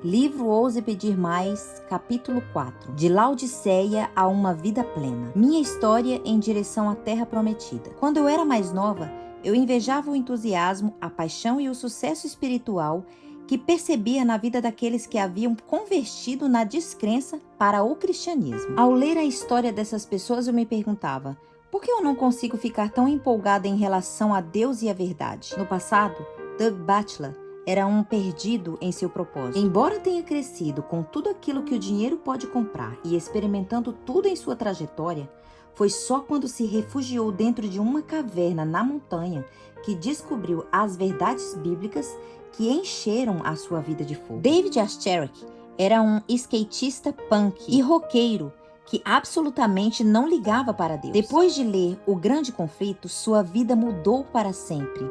Livro Ouse Pedir Mais, capítulo 4. De Laodiceia a uma vida plena. Minha história em direção à Terra Prometida. Quando eu era mais nova, eu invejava o entusiasmo, a paixão e o sucesso espiritual que percebia na vida daqueles que haviam convertido na descrença para o cristianismo. Ao ler a história dessas pessoas, eu me perguntava: por que eu não consigo ficar tão empolgada em relação a Deus e a verdade? No passado, Doug Batchelor era um perdido em seu propósito. Embora tenha crescido com tudo aquilo que o dinheiro pode comprar e experimentando tudo em sua trajetória, foi só quando se refugiou dentro de uma caverna na montanha que descobriu as verdades bíblicas que encheram a sua vida de fogo. David Asterick era um skatista punk e roqueiro que absolutamente não ligava para Deus. Depois de ler O Grande Conflito, sua vida mudou para sempre,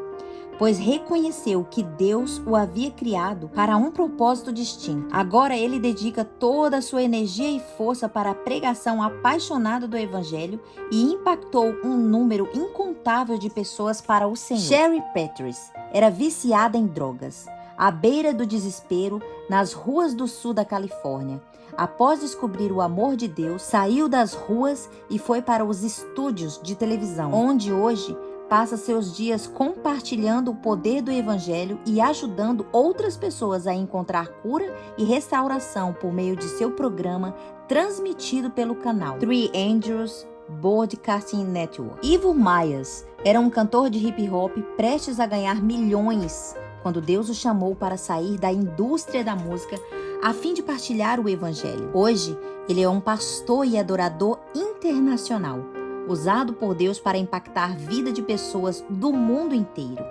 pois reconheceu que Deus o havia criado para um propósito distinto. Agora ele dedica toda a sua energia e força para a pregação apaixonada do Evangelho e impactou um número incontável de pessoas para o Senhor. Sherry Peters era viciada em drogas, à beira do desespero, nas ruas do sul da Califórnia. Após descobrir o amor de Deus, saiu das ruas e foi para os estúdios de televisão, onde hoje passa seus dias compartilhando o poder do Evangelho e ajudando outras pessoas a encontrar cura e restauração por meio de seu programa transmitido pelo canal Three Angels Broadcasting Network. Ivo Myers era um cantor de hip hop prestes a ganhar milhões quando Deus o chamou para sair da indústria da música a fim de partilhar o Evangelho. Hoje, ele é um pastor e adorador internacional, usado por Deus para impactar a vida de pessoas do mundo inteiro.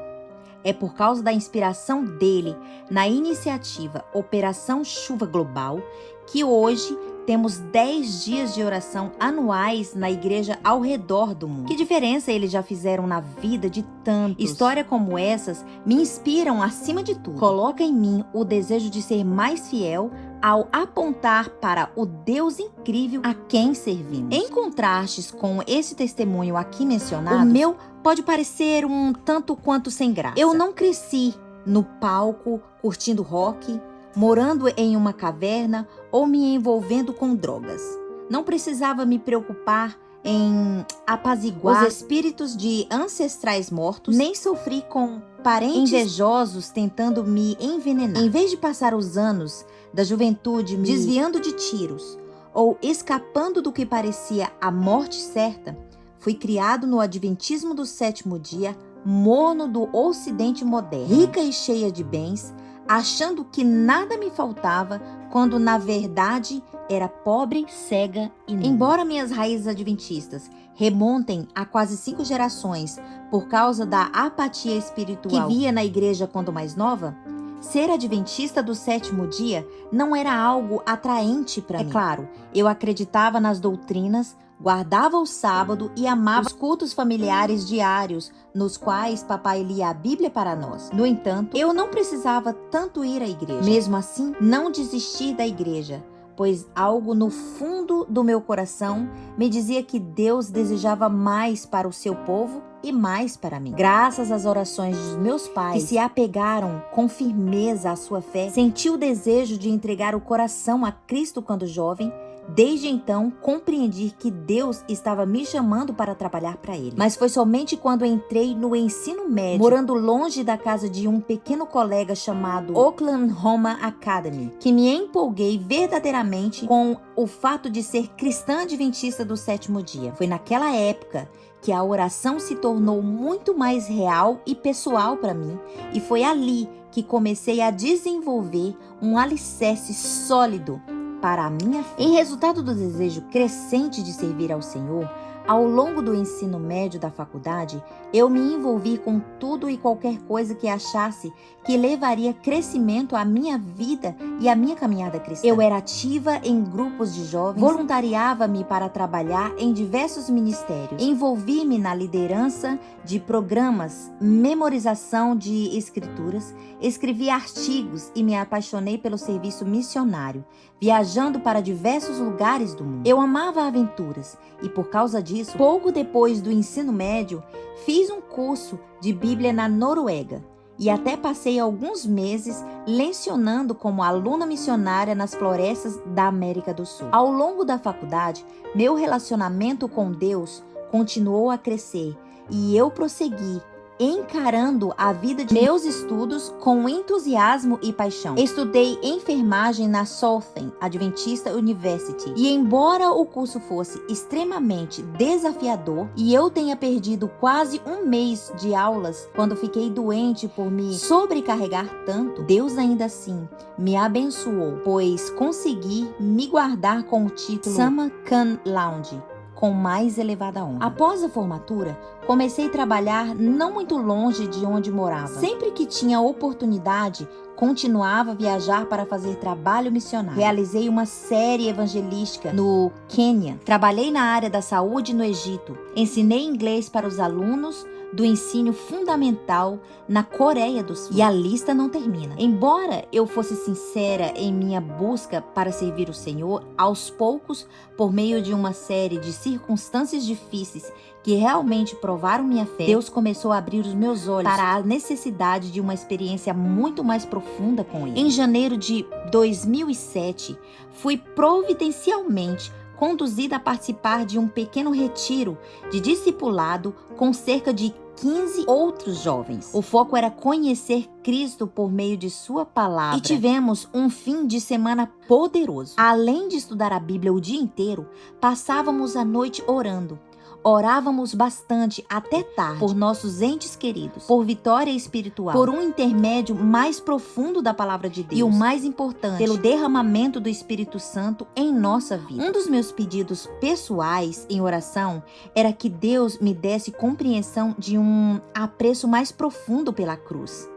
É por causa da inspiração dele na iniciativa Operação Chuva Global que hoje temos 10 dias de oração anuais na igreja ao redor do mundo. Que diferença eles já fizeram na vida de tantos. Histórias como essas me inspiram acima de tudo. Coloca em mim o desejo de ser mais fiel ao apontar para o Deus incrível a quem servimos. Em contrastes com esse testemunho aqui mencionado, o meu pode parecer um tanto quanto sem graça. Eu não cresci no palco curtindo rock, morando em uma caverna ou me envolvendo com drogas. Não precisava me preocupar em apaziguar os espíritos de ancestrais mortos, nem sofri com parentes invejosos tentando me envenenar. Em vez de passar os anos da juventude me desviando de tiros ou escapando do que parecia a morte certa, fui criado no adventismo do sétimo dia, morno do ocidente moderno, rica e cheia de bens, achando que nada me faltava, quando na verdade era pobre, cega e nua. Embora minhas raízes adventistas remontem a quase 5 gerações por causa da apatia espiritual que via na igreja quando mais nova, ser adventista do sétimo dia não era algo atraente para mim. É claro, eu acreditava nas doutrinas, guardava o sábado e amava os cultos familiares diários, nos quais papai lia a Bíblia para nós. No entanto, eu não precisava tanto ir à igreja. Mesmo assim, não desisti da igreja, pois algo no fundo do meu coração me dizia que Deus desejava mais para o seu povo e mais para mim. Graças às orações dos meus pais, que se apegaram com firmeza à sua fé, senti o desejo de entregar o coração a Cristo quando jovem. Desde então, compreendi que Deus estava me chamando para trabalhar para Ele. Mas foi somente quando entrei no ensino médio, morando longe da casa de um pequeno colega chamado Oklahoma Academy, que me empolguei verdadeiramente com o fato de ser cristã adventista do sétimo dia. Foi naquela época que a oração se tornou muito mais real e pessoal para mim, e foi ali que comecei a desenvolver um alicerce sólido para a minha fé. Em resultado do desejo crescente de servir ao Senhor, ao longo do ensino médio da faculdade, eu me envolvi com tudo e qualquer coisa que achasse que levaria crescimento à minha vida e à minha caminhada cristã. Eu era ativa em grupos de jovens, voluntariava-me para trabalhar em diversos ministérios, envolvi-me na liderança de programas, memorização de escrituras, escrevi artigos e me apaixonei pelo serviço missionário, viajando para diversos lugares do mundo. Eu amava aventuras e, por causa disso, pouco depois do ensino médio, fiz um curso de Bíblia na Noruega e até passei alguns meses lecionando como aluna missionária nas florestas da América do Sul. Ao longo da faculdade, meu relacionamento com Deus continuou a crescer e eu prossegui encarando a vida de meus estudos com entusiasmo e paixão. Estudei enfermagem na Southern Adventist University e embora o curso fosse extremamente desafiador e eu tenha perdido quase um mês de aulas quando fiquei doente por me sobrecarregar tanto, Deus ainda assim me abençoou, pois consegui me guardar com o título Summer Cum Laude, com mais elevada honra. Após a formatura, comecei a trabalhar não muito longe de onde morava. Sempre que tinha oportunidade, continuava a viajar para fazer trabalho missionário. Realizei uma série evangelística no Quênia. Trabalhei na área da saúde no Egito. Ensinei inglês para os alunos do ensino fundamental na Coreia do Sul. E a lista não termina. Embora eu fosse sincera em minha busca para servir o Senhor, aos poucos, por meio de uma série de circunstâncias difíceis que realmente provaram minha fé, Deus começou a abrir os meus olhos para a necessidade de uma experiência muito mais profunda com Ele. Em janeiro de 2007, fui providencialmente conduzida a participar de um pequeno retiro de discipulado com cerca de 15 outros jovens. O foco era conhecer Cristo por meio de sua palavra. E tivemos um fim de semana poderoso. Além de estudar a Bíblia o dia inteiro, passávamos a noite orando. Orávamos bastante até tarde por nossos entes queridos, por vitória espiritual, por um intermédio mais profundo da palavra de Deus e o mais importante, pelo derramamento do Espírito Santo em nossa vida. Um dos meus pedidos pessoais em oração era que Deus me desse compreensão de um apreço mais profundo pela cruz.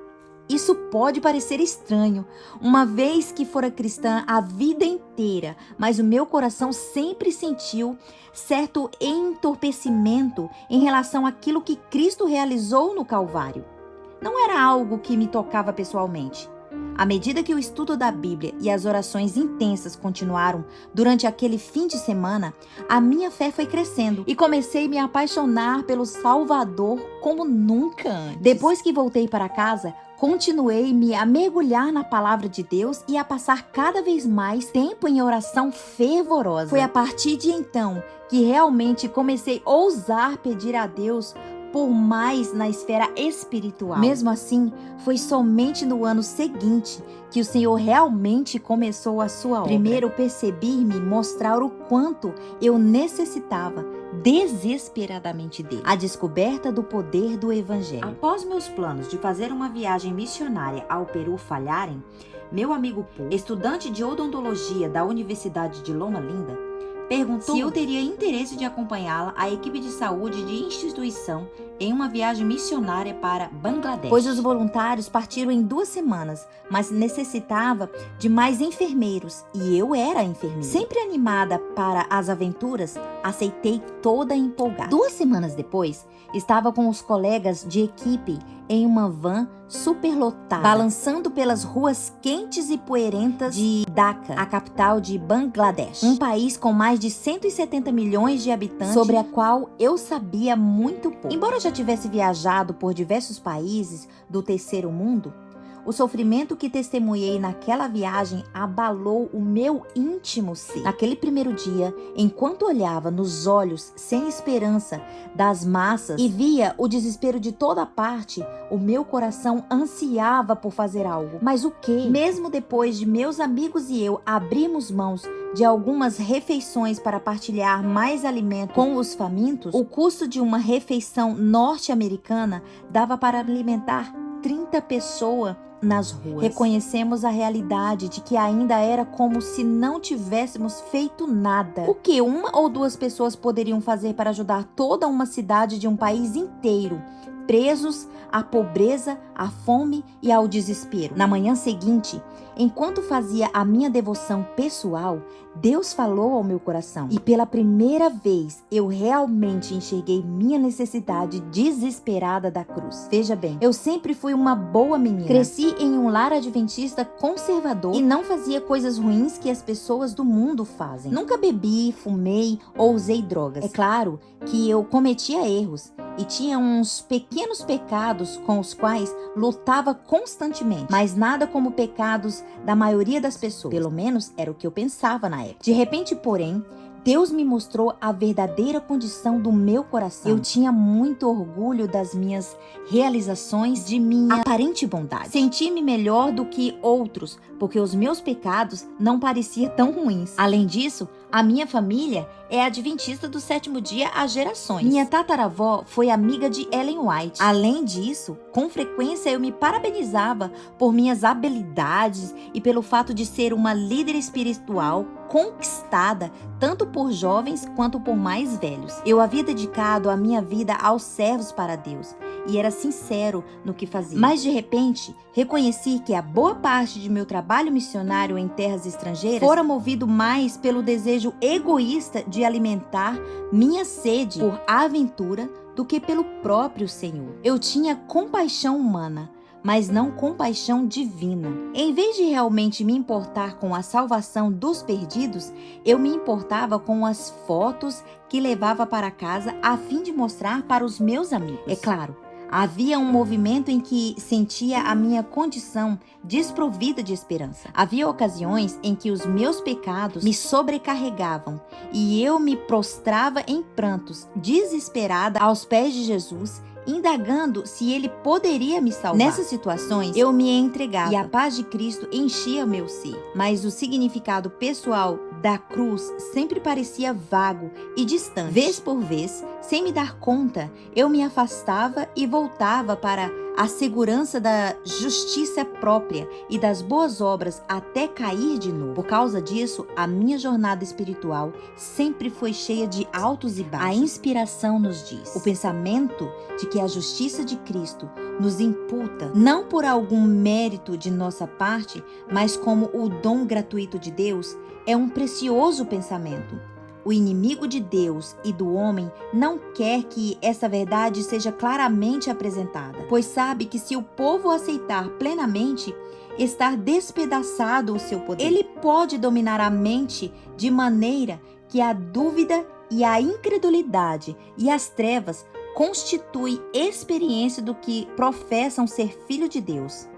Isso pode parecer estranho, uma vez que fora cristã a vida inteira, mas o meu coração sempre sentiu certo entorpecimento em relação àquilo que Cristo realizou no Calvário. Não era algo que me tocava pessoalmente. À medida que o estudo da Bíblia e as orações intensas continuaram durante aquele fim de semana, a minha fé foi crescendo e comecei a me apaixonar pelo Salvador como nunca antes. Depois que voltei para casa, continuei a mergulhar na palavra de Deus e a passar cada vez mais tempo em oração fervorosa. Foi a partir de então que realmente comecei a ousar pedir a Deus por mais na esfera espiritual. Mesmo assim, foi somente no ano seguinte que o Senhor realmente começou a sua obra. Primeiro percebi-me mostrar o quanto eu necessitava desesperadamente dele. A descoberta do poder do Evangelho. Após meus planos de fazer uma viagem missionária ao Peru falharem, meu amigo Paul, estudante de odontologia da Universidade de Loma Linda, perguntou se eu teria interesse de acompanhá-la à equipe de saúde de instituição em uma viagem missionária para Bangladesh. Pois os voluntários partiram em 2 semanas, mas necessitava de mais enfermeiros e eu era a enfermeira. Sempre animada para as aventuras, aceitei toda empolgada. 2 semanas depois, estava com os colegas de equipe em uma van superlotada, balançando pelas ruas quentes e poeirentas de Dhaka, a capital de Bangladesh, um país com mais de 170 milhões de habitantes, sobre a qual eu sabia muito pouco. Embora eu já tivesse viajado por diversos países do terceiro mundo, o sofrimento que testemunhei naquela viagem abalou o meu íntimo ser. Naquele primeiro dia, enquanto olhava nos olhos sem esperança das massas e via o desespero de toda parte, o meu coração ansiava por fazer algo. Mas o quê? Mesmo depois de meus amigos e eu abrirmos mãos de algumas refeições para partilhar mais alimento com os famintos, o custo de uma refeição norte-americana dava para alimentar 30 pessoas nas ruas. Reconhecemos a realidade de que ainda era como se não tivéssemos feito nada. O que 1 ou 2 pessoas poderiam fazer para ajudar toda uma cidade de um país inteiro, presos à pobreza, à fome e ao desespero? Na manhã seguinte, Enquanto fazia a minha devoção pessoal, Deus falou ao meu coração. E pela primeira vez, eu realmente enxerguei minha necessidade desesperada da cruz. Veja bem, eu sempre fui uma boa menina. Cresci em um lar adventista conservador e não fazia coisas ruins que as pessoas do mundo fazem. Nunca bebi, fumei ou usei drogas. É claro que eu cometia erros e tinha uns pequenos pecados com os quais lutava constantemente, mas nada como pecados da maioria das pessoas. Pelo menos era o que eu pensava na época. De repente, porém, Deus me mostrou a verdadeira condição do meu coração. Eu tinha muito orgulho das minhas realizações, de minha aparente bondade. Senti-me melhor do que outros, porque os meus pecados não pareciam tão ruins. Além disso, a minha família é adventista do sétimo dia há gerações. Minha tataravó foi amiga de Ellen White. Além disso, com frequência eu me parabenizava por minhas habilidades e pelo fato de ser uma líder espiritual conquistada tanto por jovens quanto por mais velhos. Eu havia dedicado a minha vida aos servos para Deus e era sincero no que fazia. Mas de repente, reconheci que a boa parte de meu trabalho missionário em terras estrangeiras fora movido mais pelo desejo egoísta de alimentar minha sede por aventura do que pelo próprio Senhor. Eu tinha compaixão humana, mas não compaixão divina. Em vez de realmente me importar com a salvação dos perdidos, eu me importava com as fotos que levava para casa a fim de mostrar para os meus amigos. É claro, havia um movimento em que sentia a minha condição desprovida de esperança. Havia ocasiões em que os meus pecados me sobrecarregavam e eu me prostrava em prantos, desesperada aos pés de Jesus, indagando se ele poderia me salvar. Nessas situações, eu me entregava e a paz de Cristo enchia meu ser. Mas o significado pessoal da cruz sempre parecia vago e distante. Vez por vez, sem me dar conta, eu me afastava e voltava para a segurança da justiça própria e das boas obras até cair de novo. Por causa disso, a minha jornada espiritual sempre foi cheia de altos e baixos. A inspiração nos diz: o pensamento de que a justiça de Cristo nos imputa, não por algum mérito de nossa parte, mas como o dom gratuito de Deus, é um precioso pensamento. O inimigo de Deus e do homem não quer que essa verdade seja claramente apresentada, pois sabe que se o povo aceitar plenamente, está despedaçado o seu poder. Ele pode dominar a mente de maneira que a dúvida e a incredulidade e as trevas constituem experiência do que professam ser filho de Deus.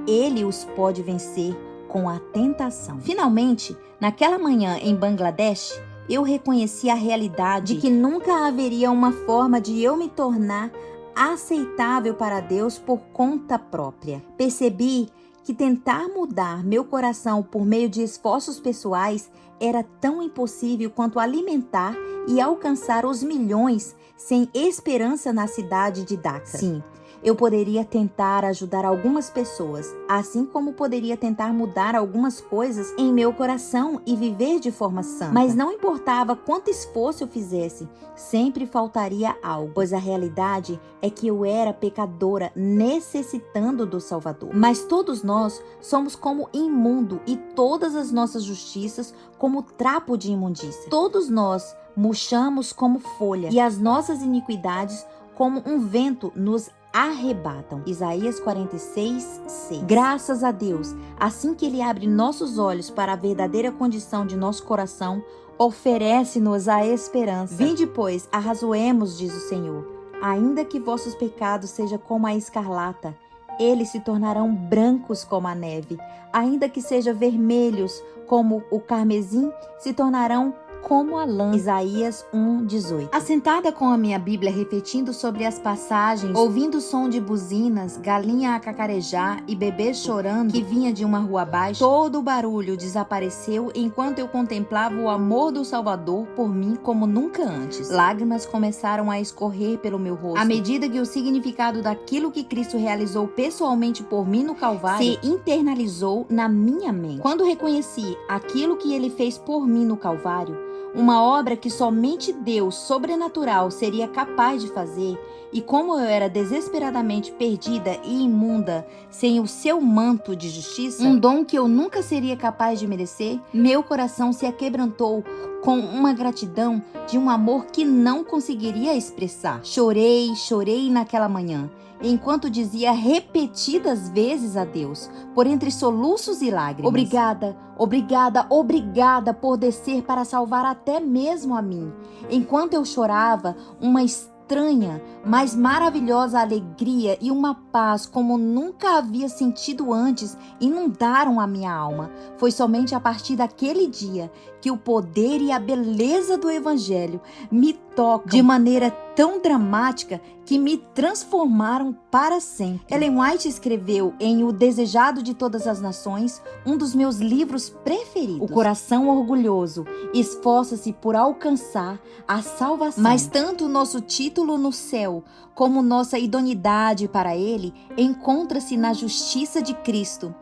Ele os pode vencer com a tentação. Finalmente, naquela manhã em Bangladesh, eu reconheci a realidade de que nunca haveria uma forma de eu me tornar aceitável para Deus por conta própria. Percebi que tentar mudar meu coração por meio de esforços pessoais era tão impossível quanto alimentar e alcançar os milhões sem esperança na cidade de Dhaka. Sim, eu poderia tentar ajudar algumas pessoas, assim como poderia tentar mudar algumas coisas em meu coração e viver de forma santa. Mas não importava quanto esforço eu fizesse, sempre faltaria algo, pois a realidade é que eu era pecadora necessitando do Salvador. Mas todos nós somos como imundo e todas as nossas justiças como trapo de imundícia. Todos nós murchamos como folha e as nossas iniquidades como um vento nos arrebatam. Isaías 46, 6. Graças a Deus, assim que Ele abre nossos olhos para a verdadeira condição de nosso coração, oferece-nos a esperança. Vinde, pois, arrazoemos, diz o Senhor. Ainda que vossos pecados sejam como a escarlata, eles se tornarão brancos como a neve. Ainda que sejam vermelhos como o carmesim, se tornarão como a lã. Isaías 1:18. Assentada com a minha Bíblia refletindo sobre as passagens, ouvindo o som de buzinas, galinha a cacarejar e bebê chorando que vinha de uma rua abaixo, todo o barulho desapareceu enquanto eu contemplava o amor do Salvador por mim como nunca antes. Lágrimas começaram a escorrer pelo meu rosto, à medida que o significado daquilo que Cristo realizou pessoalmente por mim no Calvário se internalizou na minha mente. Quando reconheci aquilo que Ele fez por mim no Calvário, uma obra que somente Deus sobrenatural seria capaz de fazer, e como eu era desesperadamente perdida e imunda sem o seu manto de justiça, um dom que eu nunca seria capaz de merecer, meu coração se aquebrantou com uma gratidão de um amor que não conseguiria expressar. Chorei, chorei naquela manhã, enquanto dizia repetidas vezes a Deus, por entre soluços e lágrimas: obrigada, obrigada, obrigada por descer para salvar até mesmo a mim. Enquanto eu chorava, uma estranha, mas maravilhosa alegria e uma paz como nunca havia sentido antes inundaram a minha alma. Foi somente a partir daquele dia que o poder e a beleza do Evangelho me tocam de maneira tão dramática que me transformaram para sempre. Ellen White escreveu em O Desejado de Todas as Nações, um dos meus livros preferidos: o coração orgulhoso esforça-se por alcançar a salvação, mas tanto o nosso título no céu como nossa idoneidade para ele encontra-se na justiça de Cristo.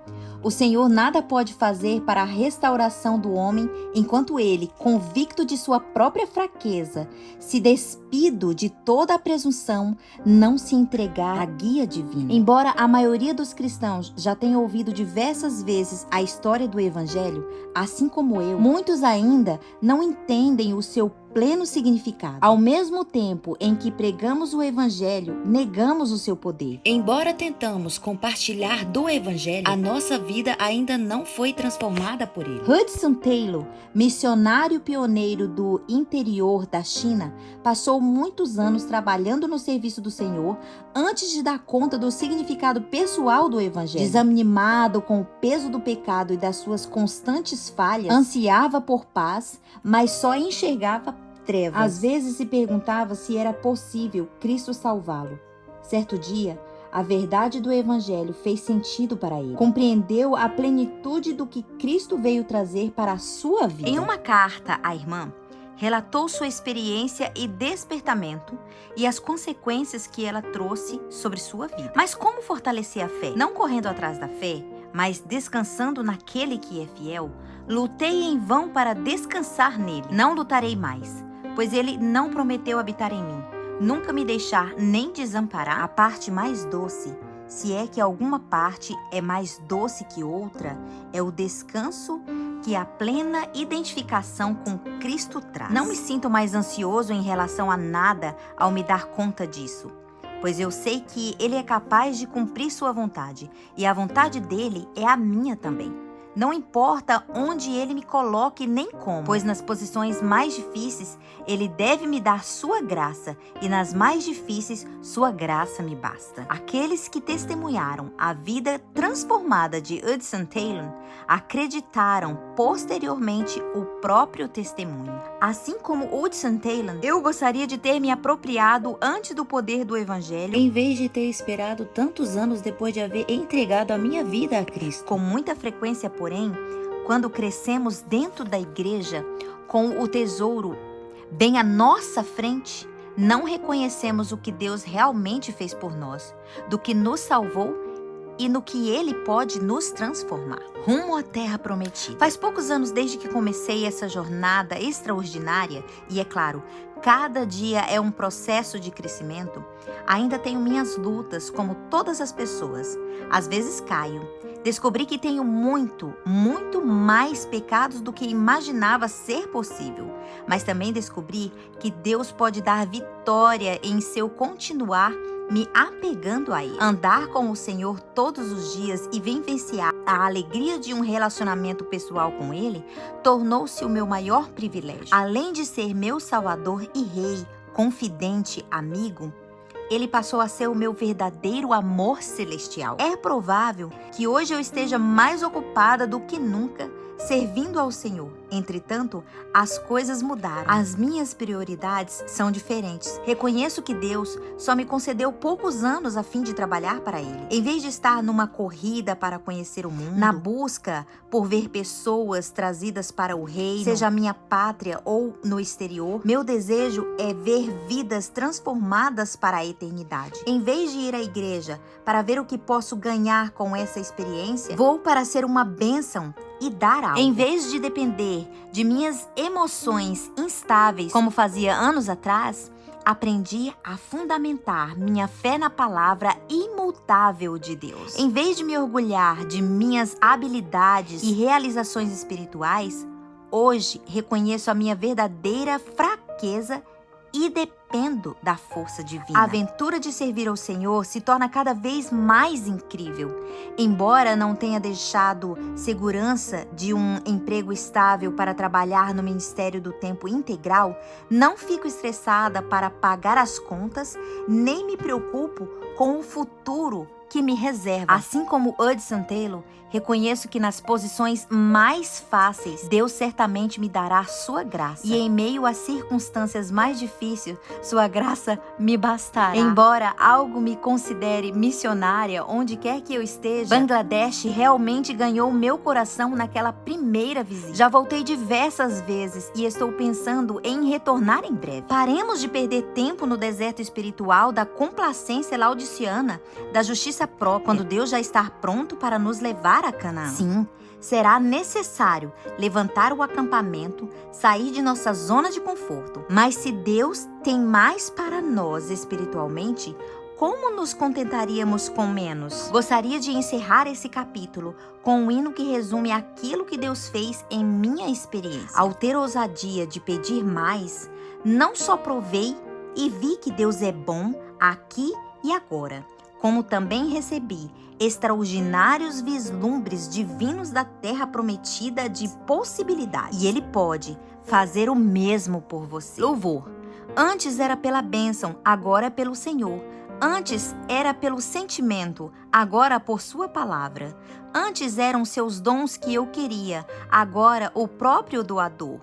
O Senhor nada pode fazer para a restauração do homem enquanto ele, convicto de sua própria fraqueza, se despido de toda a presunção, não se entregar à guia divina. Embora a maioria dos cristãos já tenha ouvido diversas vezes a história do Evangelho, assim como eu, muitos ainda não entendem o seu pleno significado. Ao mesmo tempo em que pregamos o Evangelho, negamos o seu poder. Embora tentamos compartilhar do Evangelho, a nossa vida ainda não foi transformada por ele. Hudson Taylor, missionário pioneiro do interior da China, passou muitos anos trabalhando no serviço do Senhor antes de dar conta do significado pessoal do Evangelho. Desanimado com o peso do pecado e das suas constantes falhas, ansiava por paz, mas só enxergava trevas. Às vezes se perguntava se era possível Cristo salvá-lo. Certo dia, a verdade do Evangelho fez sentido para ele. Compreendeu a plenitude do que Cristo veio trazer para a sua vida. Em uma carta à irmã, relatou sua experiência e despertamento e as consequências que ela trouxe sobre sua vida. Mas como fortalecer a fé? Não correndo atrás da fé, mas descansando naquele que é fiel. Lutei em vão para descansar nele. Não lutarei mais, pois ele não prometeu habitar em mim, nunca me deixar nem desamparar. A parte mais doce, se é que alguma parte é mais doce que outra, é o descanso que a plena identificação com Cristo traz. Não me sinto mais ansioso em relação a nada ao me dar conta disso, pois eu sei que Ele é capaz de cumprir sua vontade, e a vontade dele é a minha também. Não importa onde Ele me coloque nem como, pois nas posições mais difíceis Ele deve me dar sua graça, e nas mais difíceis sua graça me basta. Aqueles que testemunharam a vida transformada de Hudson Taylor acreditaram posteriormente o próprio testemunho. Assim como Hudson Taylor, eu gostaria de ter me apropriado antes do poder do Evangelho, em vez de ter esperado tantos anos depois de haver entregado a minha vida a Cristo. Com muita frequência, porém, quando crescemos dentro da igreja com o tesouro bem à nossa frente, não reconhecemos o que Deus realmente fez por nós, do que nos salvou e no que Ele pode nos transformar. Rumo à terra prometida. Faz poucos anos desde que comecei essa jornada extraordinária, e é claro, cada dia é um processo de crescimento. Ainda tenho minhas lutas, como todas as pessoas. Às vezes caio. Descobri que tenho muito mais pecados do que imaginava ser possível. Mas também descobri que Deus pode dar vitória em seu continuar me apegando a Ele. Andar com o Senhor todos os dias e vivenciar a alegria de um relacionamento pessoal com Ele tornou-se o meu maior privilégio. Além de ser meu Salvador e Rei, confidente, amigo, Ele passou a ser o meu verdadeiro amor celestial. É provável que hoje eu esteja mais ocupada do que nunca servindo ao Senhor. Entretanto, as coisas mudaram. As minhas prioridades são diferentes. Reconheço que Deus só me concedeu poucos anos a fim de trabalhar para Ele. Em vez de estar numa corrida para conhecer o mundo, na busca por ver pessoas trazidas para o reino, seja a minha pátria ou no exterior, meu desejo é ver vidas transformadas para a eternidade. Em vez de ir à igreja para ver o que posso ganhar com essa experiência, vou para ser uma bênção e dar algo. Em vez de depender de minhas emoções instáveis, como fazia anos atrás, aprendi a fundamentar minha fé na palavra imutável de Deus. Em vez de me orgulhar de minhas habilidades e realizações espirituais, hoje reconheço a minha verdadeira fraqueza e dependo da força divina. A aventura de servir ao Senhor se torna cada vez mais incrível. Embora não tenha deixado segurança de um emprego estável para trabalhar no ministério do tempo integral, não fico estressada para pagar as contas, nem me preocupo com o futuro que me reserva. Assim como Hudson Taylor, reconheço que nas posições mais fáceis, Deus certamente me dará sua graça. E em meio às circunstâncias mais difíceis, sua graça me bastará. Embora algo me considere missionária onde quer que eu esteja, Bangladesh realmente ganhou meu coração naquela primeira visita. Já voltei diversas vezes e estou pensando em retornar em breve. Paremos de perder tempo no deserto espiritual da complacência laodiceana, da justiça própria, quando Deus já está pronto para nos levar a Canaã. Sim, será necessário levantar o acampamento, sair de nossa zona de conforto. Mas se Deus tem mais para nós espiritualmente, como nos contentaríamos com menos? Gostaria de encerrar esse capítulo com um hino que resume aquilo que Deus fez em minha experiência. Ao ter ousadia de pedir mais, não só provei e vi que Deus é bom aqui e agora, como também recebi extraordinários vislumbres divinos da terra prometida de possibilidades. E Ele pode fazer o mesmo por você. Louvor. Antes era pela bênção, agora é pelo Senhor. Antes era pelo sentimento, agora por sua palavra. Antes eram seus dons que eu queria, agora o próprio doador.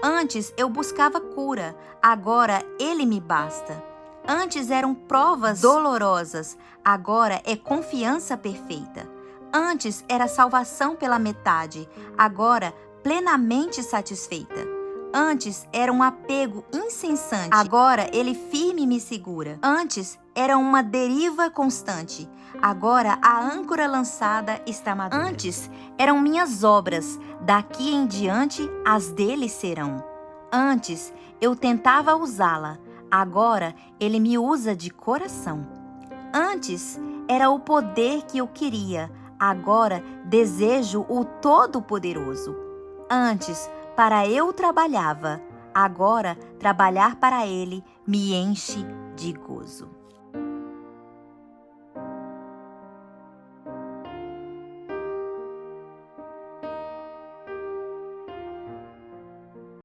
Antes eu buscava cura, agora Ele me basta. Antes eram provas dolorosas, agora é confiança perfeita. Antes era salvação pela metade, agora plenamente satisfeita. Antes era um apego incessante, agora ele firme me segura. Antes era uma deriva constante, agora a âncora lançada está madura. Antes eram minhas obras, daqui em diante as dele serão. Antes eu tentava usá-la, agora ele me usa de coração. Antes era o poder que eu queria, agora desejo o Todo-Poderoso. Antes para eu trabalhava, agora trabalhar para ele me enche de gozo.